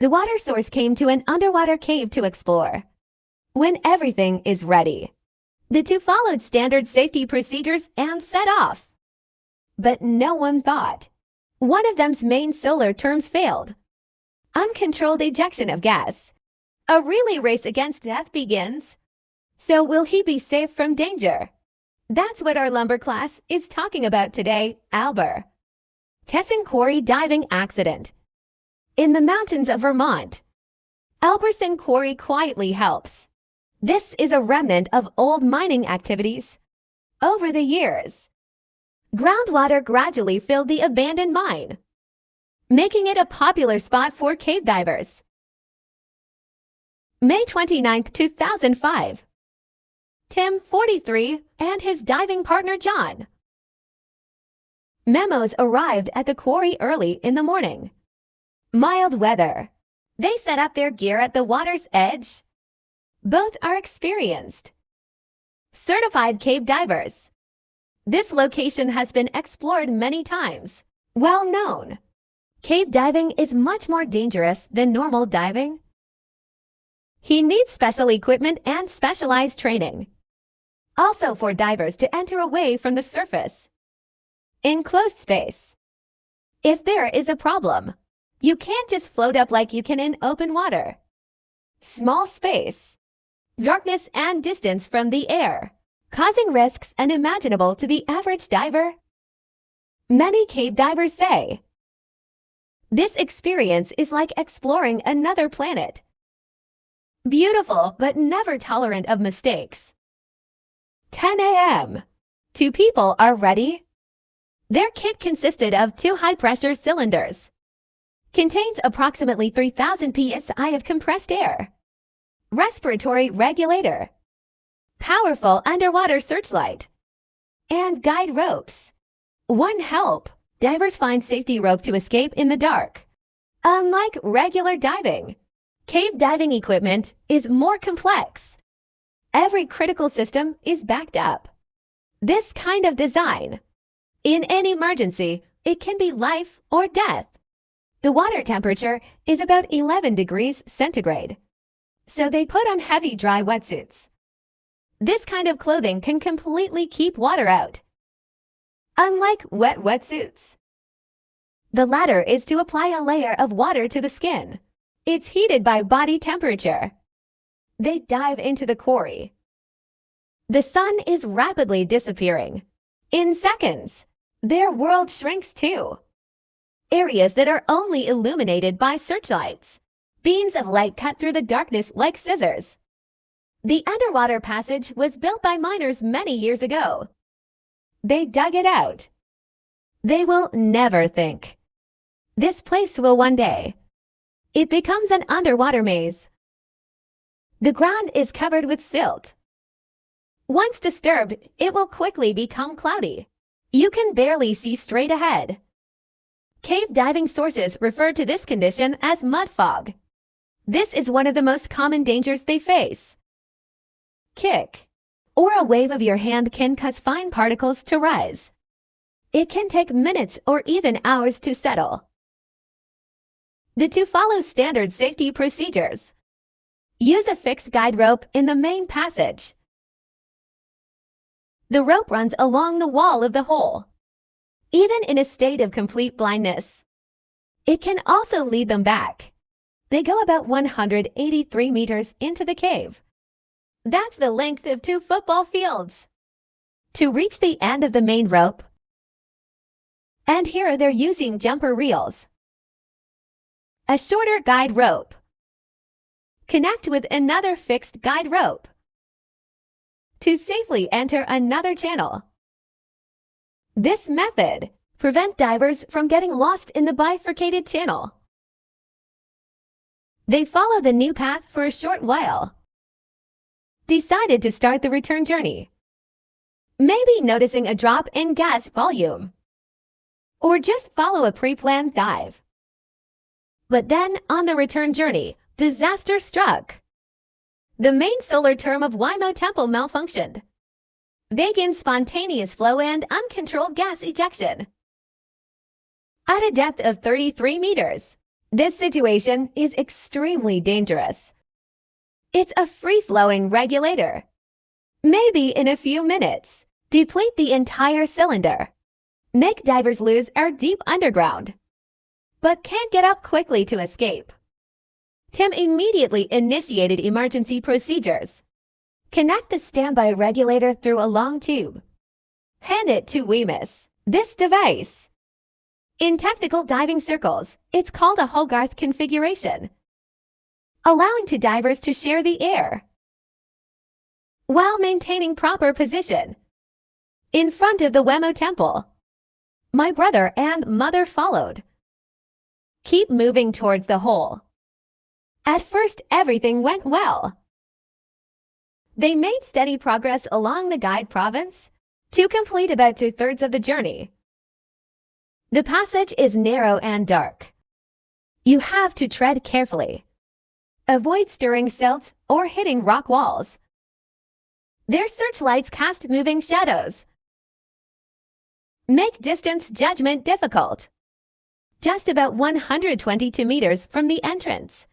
The water source came to an underwater cave to explore. When everything is ready, the two followed standard safety procedures and set off. But no one thought. One of them's main solar terms failed. Uncontrolled ejection of gas. A relay race against death begins. So will he be safe from danger? That's what our lumber class is talking about today, Albertson Quarry diving accident. In the mountains of Vermont, Albertson Quarry quietly helps. This is a remnant of old mining activities. Over the years, groundwater gradually filled the abandoned mine, making it a popular spot for cave divers. May 29, 2005. Tim, 43, and his diving partner John. Memos arrived at the quarry early in the morning. Mild weather. They set up their gear at the water's edge. Both are experienced, certified cave divers. This location has been explored many times. Well known. Cave diving is much more dangerous than normal diving. He needs special equipment and specialized training. Also for divers to enter away from the surface. Enclosed space. If there is a problem, you can't just float up like you can in open water. Small space. Darkness and distance from the air, causing risks unimaginable to the average diver. Many cave divers say, this experience is like exploring another planet. Beautiful but never tolerant of mistakes. 10 a.m. Two people are ready. Their kit consisted of 2 high-pressure cylinders. Contains approximately 3,000 psi of compressed air. Respiratory regulator. Powerful underwater searchlight. And guide ropes. One help. Divers find safety rope to escape in the dark. Unlike regular diving, cave diving equipment is more complex. Every critical system is backed up. This kind of design, in an emergency, it can be life or death. The water temperature is about 11 degrees centigrade. So they put on heavy dry wetsuits. This kind of clothing can completely keep water out. Unlike wet wetsuits, the latter is to apply a layer of water to the skin. It's heated by body temperature. They dive into the quarry. The sun is rapidly disappearing. In seconds, their world shrinks too. Areas that are only illuminated by searchlights. Beams of light cut through the darkness like scissors. The underwater passage was built by miners many years ago. They dug it out. They will never think. This place will one day. It becomes an underwater maze. The ground is covered with silt. Once disturbed, it will quickly become cloudy. You can barely see straight ahead. Cave diving sources refer to this condition as mud fog. This is one of the most common dangers they face. Kick, or a wave of your hand can cause fine particles to rise. It can take minutes or even hours to settle. The two follow standard safety procedures. Use a fixed guide rope in the main passage. The rope runs along the wall of the hole. Even in a state of complete blindness, it can also lead them back. They go about 183 meters into the cave. That's the length of 2 football fields. To reach the end of the main rope. And here they're using jumper reels. A shorter guide rope. Connect with another fixed guide rope to safely enter another channel. This method prevents divers from getting lost in the bifurcated channel. They follow the new path for a short while. Decided to start the return journey. Maybe noticing a drop in gas volume. Or just follow a pre-planned dive. But then, on the return journey, disaster struck. The main solar term of Waymo Temple malfunctioned. Begin spontaneous flow and uncontrolled gas ejection. At a depth of 33 meters, This situation is extremely dangerous. It's a free-flowing regulator. Maybe in a few minutes, deplete the entire cylinder. Make divers lose air deep underground, but can't get up quickly to escape. Tim immediately initiated emergency procedures. Connect the standby regulator through a long tube. Hand it to Wemyss. This device. In technical diving circles, it's called a Hogarth configuration, allowing two divers to share the air while maintaining proper position. In front of the Wemo temple, my brother and mother followed. Keep moving towards the hole. At first, everything went well. They made steady progress along the guide province to complete about 2/3 of the journey. The passage is narrow and dark. You have to tread carefully. Avoid stirring silts or hitting rock walls. Their searchlights cast moving shadows. Make distance judgment difficult. Just about 122 meters from the entrance,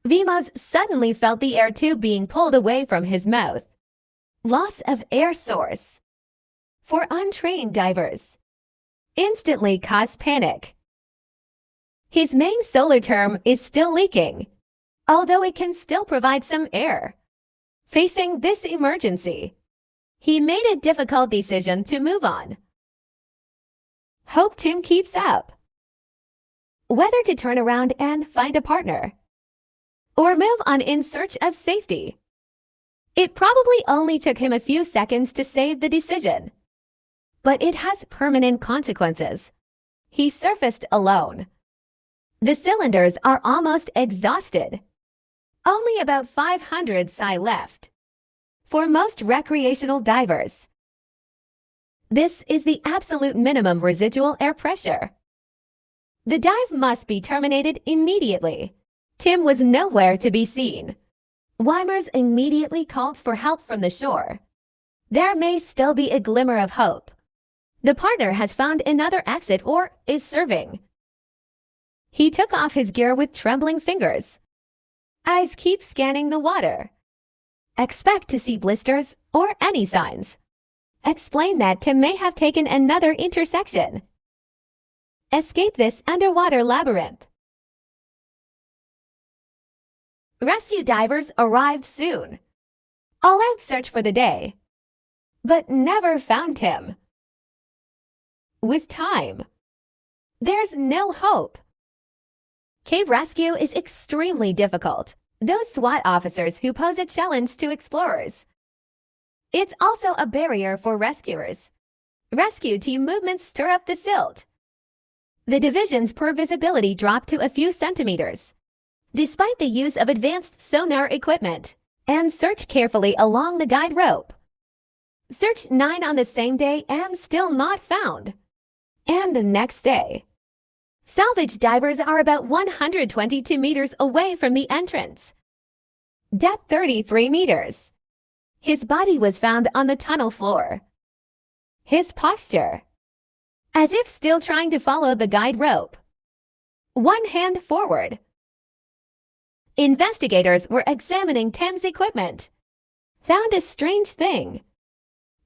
Wemyss suddenly felt the air tube being pulled away from his mouth. Loss of air source. For untrained divers, instantly cause panic. His main solar term is still leaking, although it can still provide some air. Facing this emergency, he made a difficult decision to move on. Hope Tim keeps up. Whether to turn around and find a partner, or move on in search of safety. It probably only took him a few seconds to save the decision, but it has permanent consequences. He surfaced alone. The cylinders are almost exhausted. Only about 500 psi left. For most recreational divers, this is the absolute minimum residual air pressure. The dive must be terminated immediately. Tim was nowhere to be seen. Wemyss immediately called for help from the shore. There may still be a glimmer of hope. The partner has found another exit or is serving. He took off his gear with trembling fingers. Eyes keep scanning the water. Expect to see blisters or any signs. Explain that Tim may have taken another intersection. Escape this underwater labyrinth. Rescue divers arrived soon. All-out search for the day, but never found him. With time, there's no hope. Cave rescue is extremely difficult. Those SWAT officers who pose a challenge to explorers. It's also a barrier for rescuers. Rescue team movements stir up the silt. The divisions per visibility drop to a few centimeters, despite the use of advanced sonar equipment, and search carefully along the guide rope. Search 9 on the same day and still not found. And the next day. Salvage divers are about 122 meters away from the entrance. Depth 33 meters. His body was found on the tunnel floor. His posture, as if still trying to follow the guide rope. One hand forward. Investigators were examining Tim's equipment. Found a strange thing.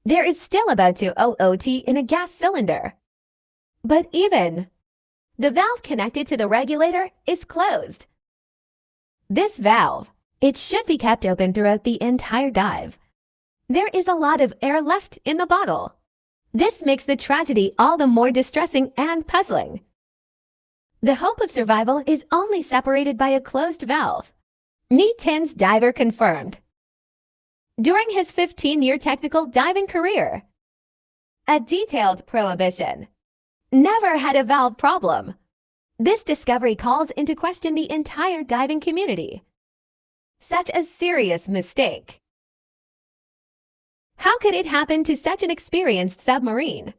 There is still about 2 OOT in a gas cylinder. But even the valve connected to the regulator is closed. This valve, it should be kept open throughout the entire dive. There is a lot of air left in the bottle. This makes the tragedy all the more distressing and puzzling. The hope of survival is only separated by a closed valve. Meet Tim's diver confirmed. During his 15-year technical diving career, a detailed prohibition. Never had a valve problem. This discovery calls into question the entire diving community. Such a serious mistake. How could it happen to such an experienced submarine?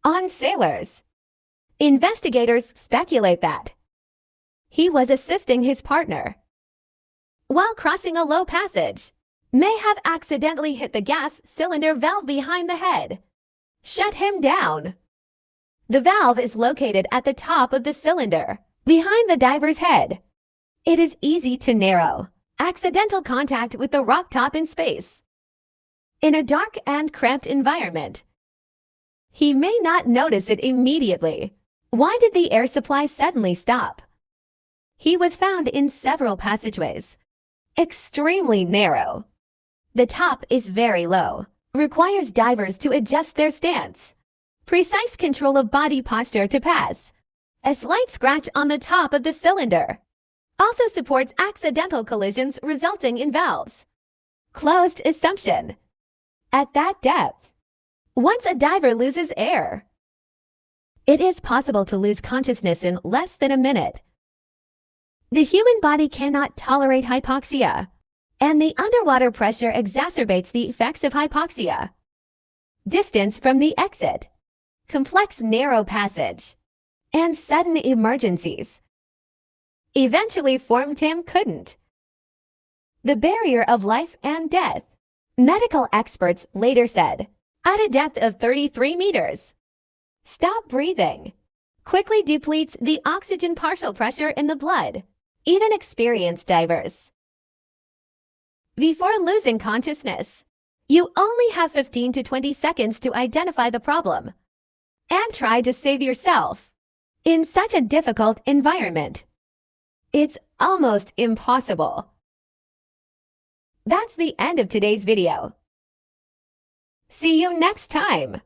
On sailors. Investigators speculate that he was assisting his partner while crossing a low passage, may have accidentally hit the gas cylinder valve behind the head. Shut him down. The valve is located at the top of the cylinder. behind the diver's head. It is easy to narrow accidental contact with the rock top in space. In a dark and cramped environment, he may not notice it immediately. Why did the air supply suddenly stop? He was found in several passageways, extremely narrow. The top is very low, requires divers to adjust their stance, precise control of body posture to pass. A slight scratch on the top of the cylinder also supports accidental collisions resulting in valves. Closed assumption. At that depth, once a diver loses air, it is possible to lose consciousness in less than a minute. The human body cannot tolerate hypoxia, and the underwater pressure exacerbates the effects of hypoxia. Distance from the exit, complex narrow passage, and sudden emergencies eventually formed him couldn't. The barrier of life and death. Medical experts later said, at a depth of 33 meters, stop breathing quickly depletes the oxygen partial pressure in the blood. Even experienced divers, before losing consciousness, you only have 15 to 20 seconds to identify the problem and try to save yourself. In such a difficult environment, it's almost impossible. That's the end of today's video. See you next time.